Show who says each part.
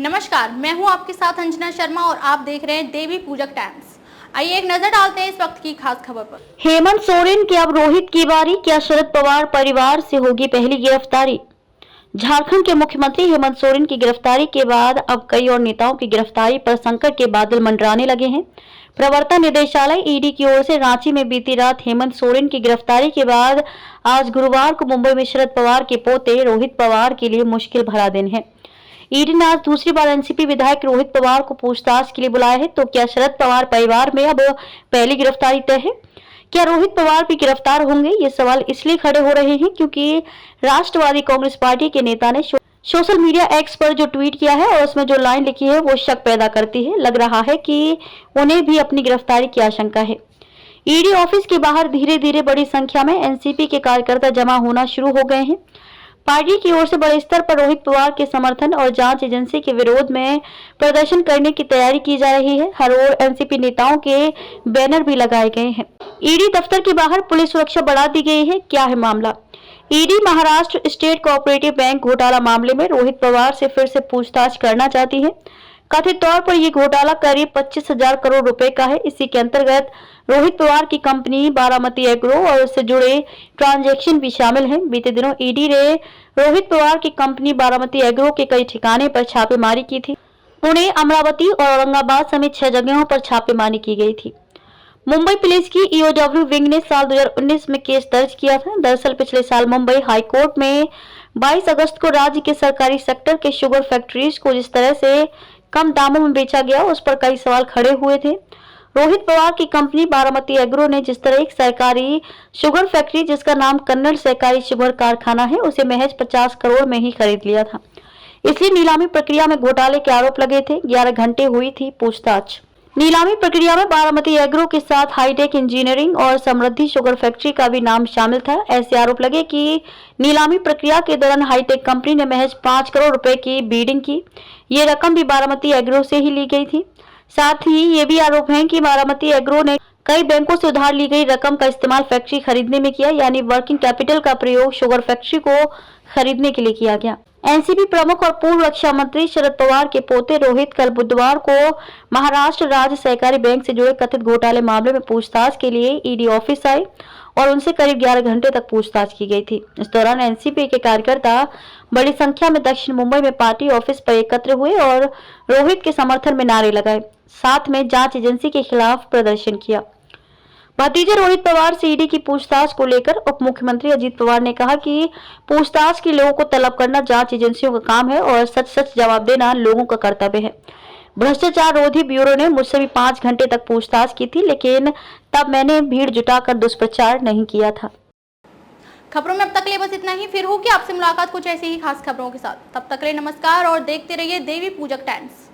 Speaker 1: नमस्कार, मैं हूं आपके साथ अंजना शर्मा और आप देख रहे हैं देवी पूजक टाइम्स। आइए एक नजर डालते हैं इस वक्त की खास खबर पर।
Speaker 2: हेमंत सोरेन की अब रोहित की बारी, क्या शरद पवार परिवार से होगी पहली गिरफ्तारी? झारखंड के मुख्यमंत्री हेमंत सोरेन की गिरफ्तारी के बाद अब कई और नेताओं की गिरफ्तारी पर संकट के बादल मंडराने लगे हैं। प्रवर्तन निदेशालय ईडी की ओर से रांची में बीती रात हेमंत सोरेन की गिरफ्तारी के बाद आज गुरुवार को मुंबई में शरद पवार के पोते रोहित पवार के लिए मुश्किल भरा दिन है। ईडी ने आज दूसरी बार एनसीपी विधायक रोहित पवार को पूछताछ के लिए बुलाया है। तो क्या शरद पवार परिवार में अब पहली गिरफ्तारी तय है? क्या रोहित पवार भी गिरफ्तार होंगे? ये सवाल इसलिए खड़े हो रहे हैं क्योंकि राष्ट्रवादी कांग्रेस पार्टी के नेता ने सोशल मीडिया एक्स पर जो ट्वीट किया है और उसमें जो लाइन लिखी है वो शक पैदा करती है। लग रहा है कि उन्हें भी अपनी गिरफ्तारी की आशंका है। ईडी ऑफिस के बाहर धीरे धीरे बड़ी संख्या में एनसीपी के कार्यकर्ता जमा होना शुरू हो गए हैं। पार्टी की ओर से बड़े स्तर पर रोहित पवार के समर्थन और जांच एजेंसी के विरोध में प्रदर्शन करने की तैयारी की जा रही है। हर ओर एनसीपी नेताओं के बैनर भी लगाए गए हैं। ईडी दफ्तर के बाहर पुलिस सुरक्षा बढ़ा दी गई है। क्या है मामला? ED Maharashtra state cooperative bank घोटाला मामले में रोहित पवार से फिर से पूछताछ करना चाहती है। कथित तौर पर यह घोटाला करीब 25,000 करोड़ रुपए का है। इसी के अंतर्गत रोहित पवार की कंपनी बारामती एग्रो और उससे जुड़े ट्रांजैक्शन भी शामिल हैं। बीते दिनों ईडी ने रोहित पवार की कंपनी बारामती एग्रो के कई ठिकाने पर छापेमारी की थी। पुणे, अमरावती और औरंगाबाद समेत 6 जगहों पर छापेमारी की गई थी। मुंबई पुलिस की ईओडब्ल्यू विंग ने साल 2019 में केस दर्ज किया था। दरअसल पिछले साल मुंबई हाई कोर्ट में 22 अगस्त को राज्य के सरकारी सेक्टर के शुगर फैक्ट्रीज को जिस तरह से कम दामों में बेचा गया, उस पर कई सवाल खड़े हुए थे। रोहित पवार की कंपनी बारामती एग्रो ने जिस तरह एक सरकारी शुगर फैक्ट्री जिसका नाम कन्नड़ सहकारी शुगर कारखाना है, उसे महज 50 करोड़ में ही खरीद लिया था। इसलिए नीलामी प्रक्रिया में घोटाले के आरोप लगे थे। 11 घंटे हुई थी पूछताछ। नीलामी प्रक्रिया में बारामती एग्रो के साथ हाईटेक इंजीनियरिंग और समृद्धि शुगर फैक्ट्री का भी नाम शामिल था। ऐसे आरोप लगे कि नीलामी प्रक्रिया के दौरान हाईटेक कंपनी ने महज 5 करोड़ रुपए की बीडिंग की। ये रकम भी बारामती एग्रो से ही ली गई थी। साथ ही ये भी आरोप है कि बारामती एग्रो ने कई बैंकों से उधार ली गई रकम का इस्तेमाल फैक्ट्री खरीदने में किया, यानी वर्किंग कैपिटल का प्रयोग शुगर फैक्ट्री को खरीदने के लिए किया गया। एनसीपी प्रमुख और पूर्व रक्षा मंत्री शरद पवार के पोते रोहित कल बुधवार को महाराष्ट्र राज्य सहकारी बैंक से जुड़े कथित घोटाले मामले में पूछताछ के लिए ईडी ऑफिस आए और उनसे करीब 11 घंटे तक पूछताछ की गई थी। इस दौरान एनसीपी के कार्यकर्ता बड़ी संख्या में दक्षिण मुंबई में पार्टी ऑफिस पर एकत्र हुए और रोहित के समर्थन में नारे लगाए, साथ में जांच एजेंसी के खिलाफ प्रदर्शन किया। भतीजे रोहित पवार से ईडी की पूछताछ को लेकर उप मुख्यमंत्री अजित पवार ने कहा कि पूछताछ के लोगों को तलब करना जांच एजेंसियों का काम है और सच सच जवाब देना लोगों का कर्तव्य है। भ्रष्टाचार रोधी ब्यूरो ने मुझसे भी 5 घंटे तक पूछताछ की थी, लेकिन तब मैंने भीड़ जुटाकर दुष्प्रचार नहीं किया था।
Speaker 1: खबरों में अब तक के लिए बस इतना ही। फिर होगी आपसे मुलाकात कुछ ऐसी ही खास खबरों के साथ। तब तक के लिए नमस्कार और देखते रहिए देवी पूजक टाइम्स।